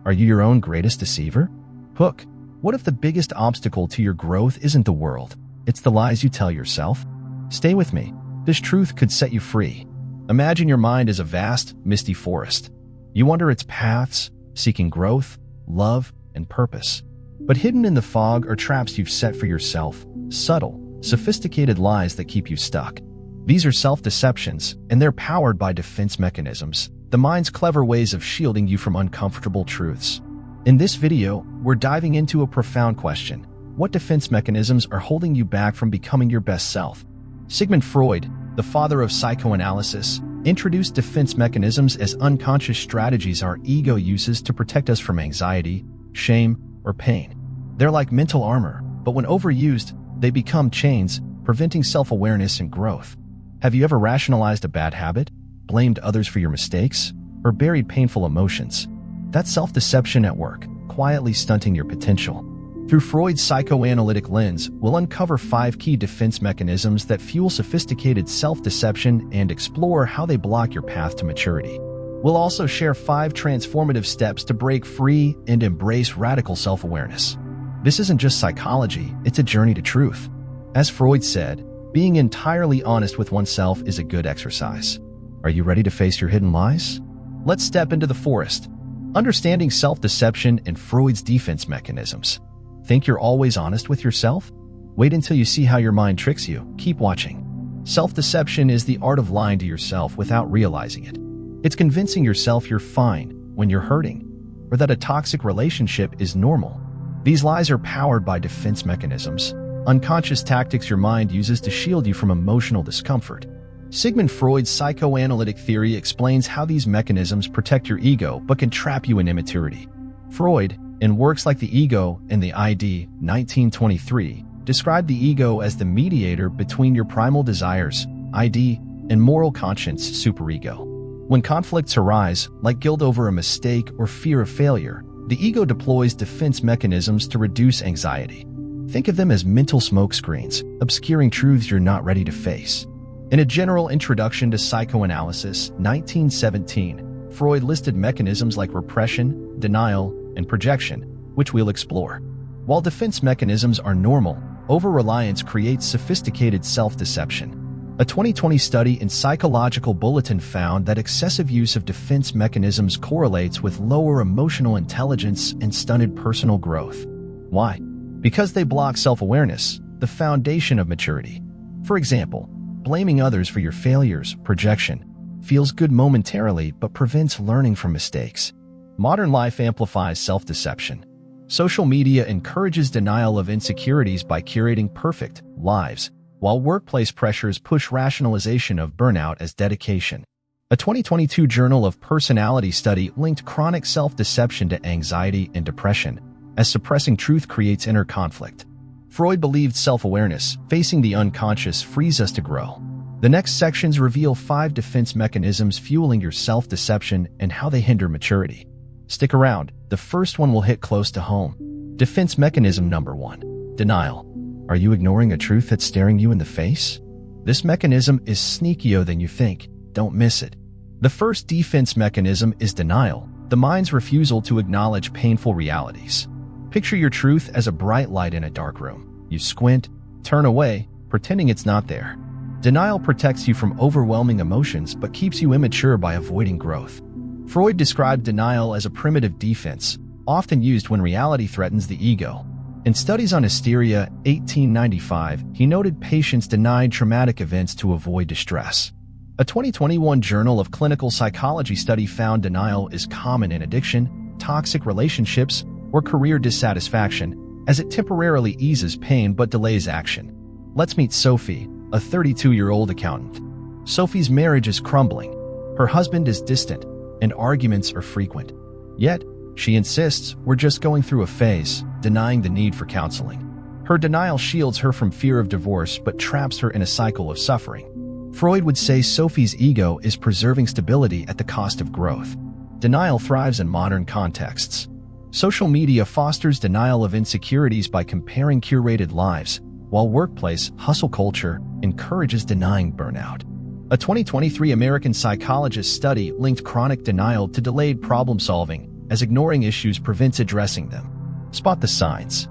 Are you your own greatest deceiver? Hook. What if the biggest obstacle to your growth isn't the world? It's the lies you tell yourself? Stay with me. This truth could set you free. Imagine your mind as a vast, misty forest. You wander its paths, seeking growth, love, and purpose. But hidden in the fog are traps you've set for yourself, subtle, sophisticated lies that keep you stuck. These are self-deceptions, and they're powered by defense mechanisms, the mind's clever ways of shielding you from uncomfortable truths. In this video, we're diving into a profound question. What defense mechanisms are holding you back from becoming your best self? Sigmund Freud, the father of psychoanalysis, introduced defense mechanisms as unconscious strategies our ego uses to protect us from anxiety, shame, or pain. They're like mental armor, but when overused, they become chains, preventing self-awareness and growth. Have you ever rationalized a bad habit, blamed others for your mistakes, or buried painful emotions? That's self-deception at work, quietly stunting your potential. Through Freud's psychoanalytic lens, we'll uncover 5 key defense mechanisms that fuel sophisticated self-deception and explore how they block your path to maturity. We'll also share 5 transformative steps to break free and embrace radical self-awareness. This isn't just psychology, it's a journey to truth. As Freud said, being entirely honest with oneself is a good exercise. Are you ready to face your hidden lies? Let's step into the forest. Understanding self-deception and Freud's defense mechanisms. Think you're always honest with yourself? Wait until you see how your mind tricks you. Keep watching. Self-deception is the art of lying to yourself without realizing it. It's convincing yourself you're fine when you're hurting, or that a toxic relationship is normal. These lies are powered by defense mechanisms, unconscious tactics your mind uses to shield you from emotional discomfort. Sigmund Freud's psychoanalytic theory explains how these mechanisms protect your ego but can trap you in immaturity. Freud, in works like The Ego and the ID, 1923, described the ego as the mediator between your primal desires, ID, and moral conscience, superego. When conflicts arise, like guilt over a mistake or fear of failure, the ego deploys defense mechanisms to reduce anxiety. Think of them as mental smoke screens, obscuring truths you're not ready to face. In A General Introduction to Psychoanalysis, 1917, Freud listed mechanisms like repression, denial, and projection, which we'll explore. While defense mechanisms are normal, over-reliance creates sophisticated self-deception. A 2020 study in Psychological Bulletin found that excessive use of defense mechanisms correlates with lower emotional intelligence and stunted personal growth. Why? Because they block self-awareness, the foundation of maturity. For example, blaming others for your failures, projection, feels good momentarily but prevents learning from mistakes. Modern life amplifies self-deception. Social media encourages denial of insecurities by curating perfect lives, while workplace pressures push rationalization of burnout as dedication. A 2022 Journal of Personality study linked chronic self-deception to anxiety and depression, as suppressing truth creates inner conflict. Freud believed self-awareness, facing the unconscious, frees us to grow. The next sections reveal 5 defense mechanisms fueling your self-deception and how they hinder maturity. Stick around, the first one will hit close to home. Defense mechanism number 1. Denial. Are you ignoring a truth that's staring you in the face? This mechanism is sneakier than you think. Don't miss it. The first defense mechanism is denial, the mind's refusal to acknowledge painful realities. Picture your truth as a bright light in a dark room. You squint, turn away, pretending it's not there. Denial protects you from overwhelming emotions but keeps you immature by avoiding growth. Freud described denial as a primitive defense, often used when reality threatens the ego. In Studies on Hysteria, 1895, he noted patients denied traumatic events to avoid distress. A 2021 Journal of Clinical Psychology study found denial is common in addiction, toxic relationships, or career dissatisfaction, as it temporarily eases pain but delays action. Let's meet Sophie, a 32-year-old accountant. Sophie's marriage is crumbling. Her husband is distant, and arguments are frequent. Yet, she insists we're just going through a phase, denying the need for counseling. Her denial shields her from fear of divorce but traps her in a cycle of suffering. Freud would say Sophie's ego is preserving stability at the cost of growth. Denial thrives in modern contexts. Social media fosters denial of insecurities by comparing curated lives, while workplace hustle culture encourages denying burnout. A 2023 American psychologist study linked chronic denial to delayed problem-solving, as ignoring issues prevents addressing them. Spot the signs.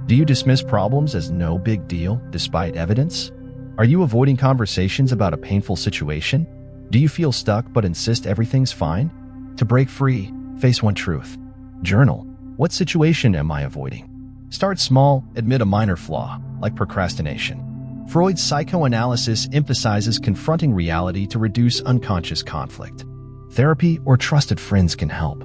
Do you dismiss problems as no big deal despite evidence? Are you avoiding conversations about a painful situation? Do you feel stuck but insist everything's fine? To break free, face one truth. Journal. What situation am I avoiding? Start small, admit a minor flaw, like procrastination. Freud's psychoanalysis emphasizes confronting reality to reduce unconscious conflict. Therapy or trusted friends can help.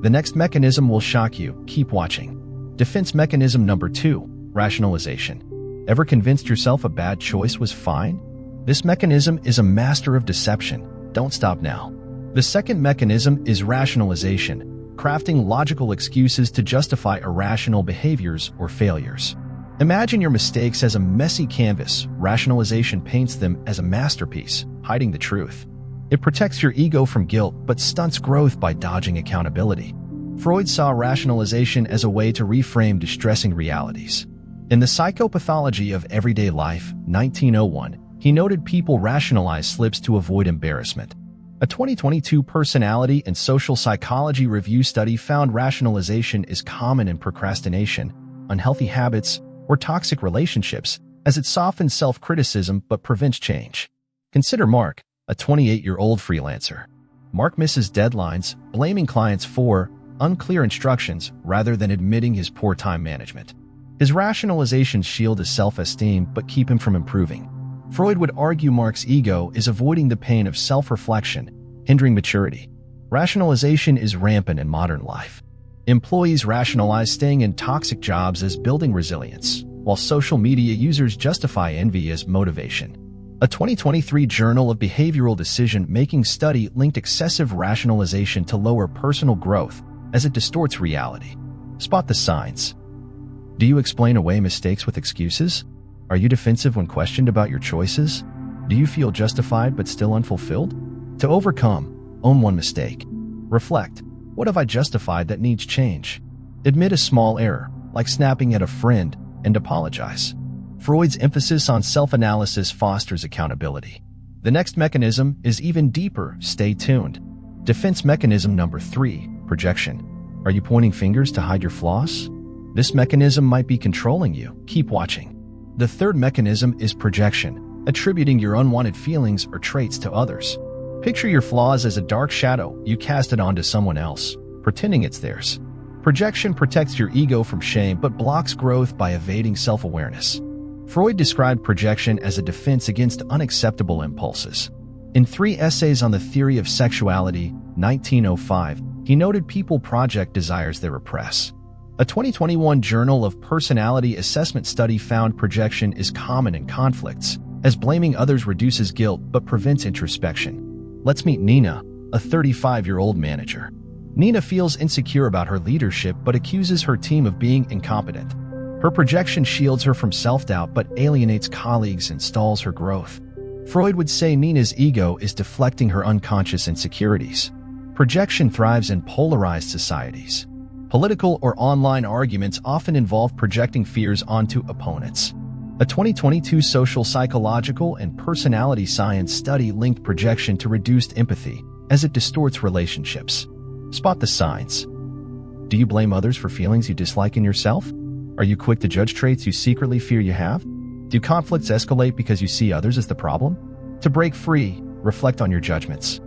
The next mechanism will shock you. Keep watching. Defense mechanism number 2, rationalization. Ever convinced yourself a bad choice was fine? This mechanism is a master of deception. Don't stop now. The second mechanism is rationalization, crafting logical excuses to justify irrational behaviors or failures. Imagine your mistakes as a messy canvas. Rationalization paints them as a masterpiece, hiding the truth. It protects your ego from guilt but stunts growth by dodging accountability. Freud saw rationalization as a way to reframe distressing realities. In The Psychopathology of Everyday Life, 1901, he noted people rationalize slips to avoid embarrassment. A 2022 Personality and Social Psychology Review study found rationalization is common in procrastination, unhealthy habits, or toxic relationships, as it softens self-criticism but prevents change. Consider Mark, a 28-year-old freelancer. Mark misses deadlines, blaming clients for unclear instructions rather than admitting his poor time management. His rationalizations shield his self-esteem but keep him from improving. Freud would argue Mark's ego is avoiding the pain of self-reflection, hindering maturity. Rationalization is rampant in modern life. Employees rationalize staying in toxic jobs as building resilience, while social media users justify envy as motivation. A 2023 Journal of Behavioral Decision-Making study linked excessive rationalization to lower personal growth as it distorts reality. Spot the signs. Do you explain away mistakes with excuses? Are you defensive when questioned about your choices? Do you feel justified but still unfulfilled? To overcome, own one mistake. Reflect. What have I justified that needs change? Admit a small error, like snapping at a friend, and apologize. Freud's emphasis on self-analysis fosters accountability. The next mechanism is even deeper. Stay tuned. Defense mechanism number 3, projection. Are you pointing fingers to hide your flaws? This mechanism might be controlling you. Keep watching. The third mechanism is projection, attributing your unwanted feelings or traits to others. Picture your flaws as a dark shadow. You cast it onto someone else, pretending it's theirs. Projection protects your ego from shame but blocks growth by evading self-awareness. Freud described projection as a defense against unacceptable impulses. In 3 essays on the theory of sexuality, 1905, he noted people project desires they repress. A 2021 Journal of Personality Assessment study found projection is common in conflicts, as blaming others reduces guilt but prevents introspection. Let's meet Nina, a 35-year-old manager. Nina feels insecure about her leadership but accuses her team of being incompetent. Her projection shields her from self-doubt but alienates colleagues and stalls her growth. Freud would say Nina's ego is deflecting her unconscious insecurities. Projection thrives in polarized societies. Political or online arguments often involve projecting fears onto opponents. A 2022 Social Psychological and Personality Science study linked projection to reduced empathy as it distorts relationships. Spot the signs. Do you blame others for feelings you dislike in yourself? Are you quick to judge traits you secretly fear you have? Do conflicts escalate because you see others as the problem? To break free, reflect on your judgments.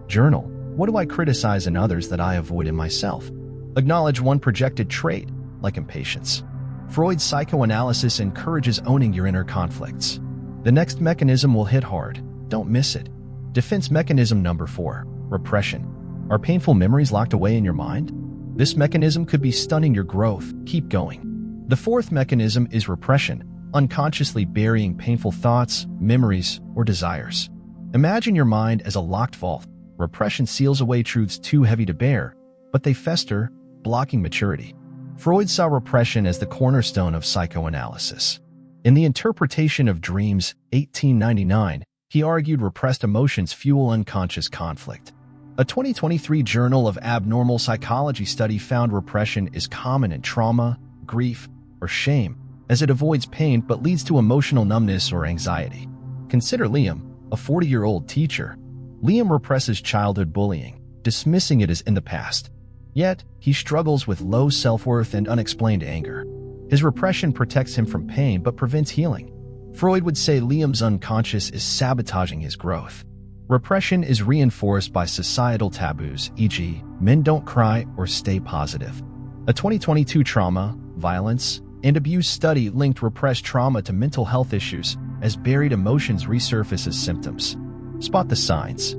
Journal. What do I criticize in others that I avoid in myself? Acknowledge one projected trait, like impatience. Freud's psychoanalysis encourages owning your inner conflicts. The next mechanism will hit hard. Don't miss it. Defense mechanism number 4, repression. Are painful memories locked away in your mind? This mechanism could be stunning your growth. Keep going. The fourth mechanism is repression, unconsciously burying painful thoughts, memories, or desires. Imagine your mind as a locked vault. Repression seals away truths too heavy to bear, but they fester, blocking maturity. Freud saw repression as the cornerstone of psychoanalysis. In The Interpretation of Dreams, 1899, he argued repressed emotions fuel unconscious conflict. A 2023 Journal of Abnormal Psychology study found repression is common in trauma, grief, or shame, as it avoids pain but leads to emotional numbness or anxiety. Consider Liam, a 40-year-old teacher. Liam represses childhood bullying, dismissing it as in the past. Yet, he struggles with low self-worth and unexplained anger. His repression protects him from pain but prevents healing. Freud would say Liam's unconscious is sabotaging his growth. Repression is reinforced by societal taboos, e.g., men don't cry or stay positive. A 2022 trauma, violence, and abuse study linked repressed trauma to mental health issues as buried emotions resurface as symptoms. Spot the signs.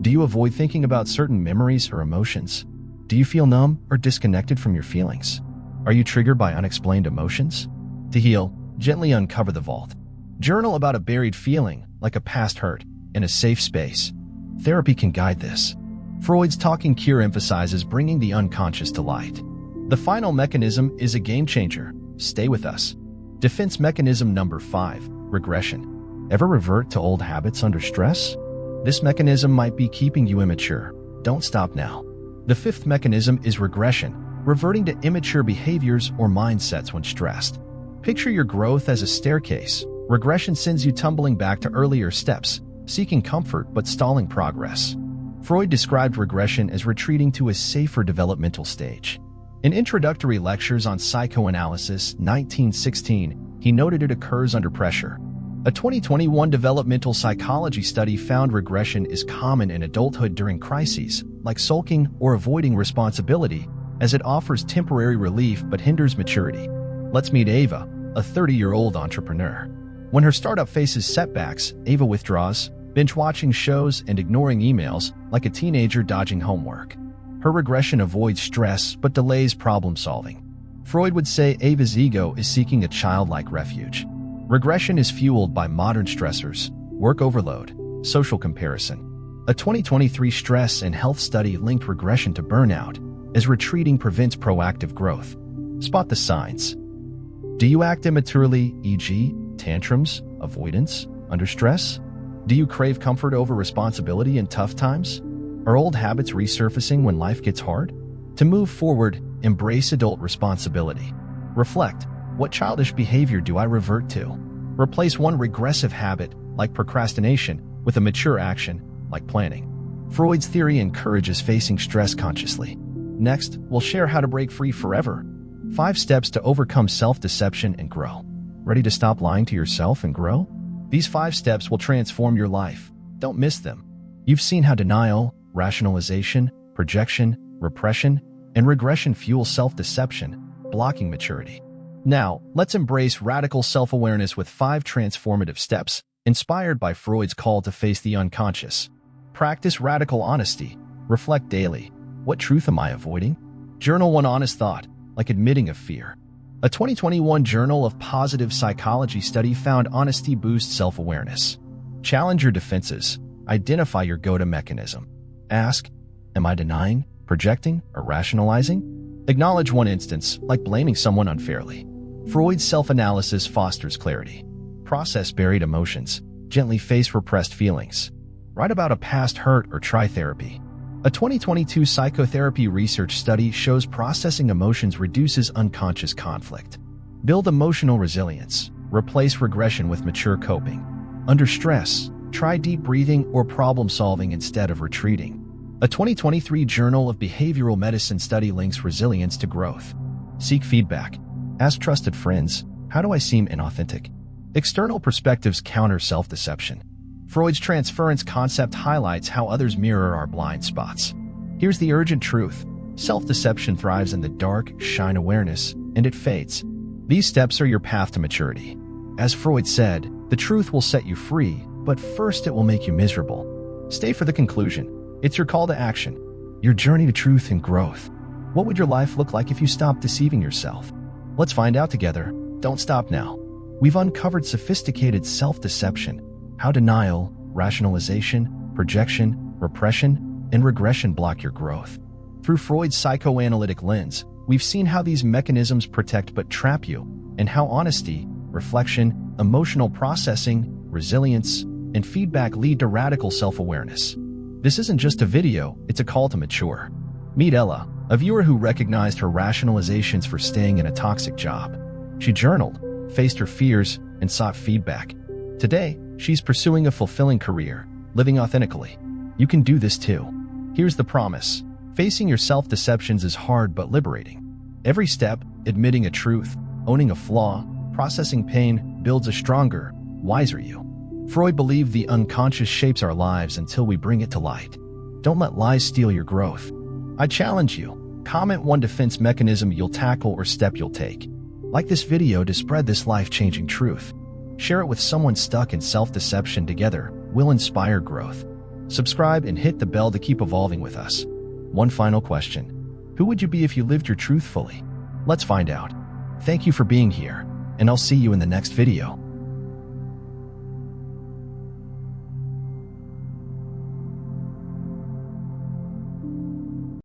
Do you avoid thinking about certain memories or emotions? Do you feel numb or disconnected from your feelings? Are you triggered by unexplained emotions? To heal, gently uncover the vault. Journal about a buried feeling, like a past hurt, in a safe space. Therapy can guide this. Freud's Talking Cure emphasizes bringing the unconscious to light. The final mechanism is a game changer. Stay with us. Defense mechanism number 5, regression. Ever revert to old habits under stress? This mechanism might be keeping you immature. Don't stop now. The 5th mechanism is regression, reverting to immature behaviors or mindsets when stressed. Picture your growth as a staircase. Regression sends you tumbling back to earlier steps, seeking comfort but stalling progress. Freud described regression as retreating to a safer developmental stage. In Introductory Lectures on Psychoanalysis, 1916, he noted it occurs under pressure. A 2021 developmental psychology study found regression is common in adulthood during crises, like sulking or avoiding responsibility, as it offers temporary relief but hinders maturity. Let's meet Ava, a 30-year-old entrepreneur. When her startup faces setbacks, Ava withdraws, binge-watching shows and ignoring emails like a teenager dodging homework. Her regression avoids stress but delays problem-solving. Freud would say Ava's ego is seeking a childlike refuge. Regression is fueled by modern stressors, work overload, social comparison. A 2023 stress and health study linked regression to burnout, as retreating prevents proactive growth. Spot the signs. Do you act immaturely, e.g., tantrums, avoidance, under stress? Do you crave comfort over responsibility in tough times? Are old habits resurfacing when life gets hard? To move forward, embrace adult responsibility. Reflect, what childish behavior do I revert to? Replace one regressive habit, like procrastination, with a mature action, like planning. Freud's theory encourages facing stress consciously. Next, we'll share how to break free forever. 5 steps to overcome self-deception and grow. Ready to stop lying to yourself and grow? These 5 steps will transform your life. Don't miss them. You've seen how denial, rationalization, projection, repression, and regression fuel self-deception, blocking maturity. Now, let's embrace radical self-awareness with 5 transformative steps, inspired by Freud's call to face the unconscious. Practice radical honesty. Reflect daily. What truth am I avoiding? Journal one honest thought, like admitting a fear. A 2021 Journal of Positive Psychology study found honesty boosts self-awareness. Challenge your defenses. Identify your go-to mechanism. Ask, am I denying, projecting, or rationalizing? Acknowledge one instance, like blaming someone unfairly. Freud's self-analysis fosters clarity. Process buried emotions. Gently face repressed feelings. Write about a past hurt or try therapy. A 2022 psychotherapy research study shows processing emotions reduces unconscious conflict. Build emotional resilience. Replace regression with mature coping. Under stress, try deep breathing or problem-solving instead of retreating. A 2023 Journal of Behavioral Medicine study links resilience to growth. Seek feedback. Ask trusted friends, how do I seem inauthentic? External perspectives counter self-deception. Freud's transference concept highlights how others mirror our blind spots. Here's the urgent truth. Self-deception thrives in the dark, shine awareness, and it fades. These steps are your path to maturity. As Freud said, the truth will set you free, but first it will make you miserable. Stay for the conclusion. It's your call to action, your journey to truth and growth. What would your life look like if you stopped deceiving yourself? Let's find out together. Don't stop now. We've uncovered sophisticated self-deception, how denial, rationalization, projection, repression, and regression block your growth. Through Freud's psychoanalytic lens, we've seen how these mechanisms protect but trap you, and how honesty, reflection, emotional processing, resilience, and feedback lead to radical self-awareness. This isn't just a video, it's a call to mature. Meet Ella, a viewer who recognized her rationalizations for staying in a toxic job. She journaled, faced her fears, and sought feedback. Today, she's pursuing a fulfilling career, living authentically. You can do this too. Here's the promise. Facing your self-deceptions is hard but liberating. Every step, admitting a truth, owning a flaw, processing pain, builds a stronger, wiser you. Freud believed the unconscious shapes our lives until we bring it to light. Don't let lies steal your growth. I challenge you. Comment one defense mechanism you'll tackle or step you'll take. Like this video to spread this life-changing truth. Share it with someone stuck in self-deception. Together, we'll inspire growth. Subscribe and hit the bell to keep evolving with us. One final question. Who would you be if you lived your truth fully? Let's find out. Thank you for being here, and I'll see you in the next video.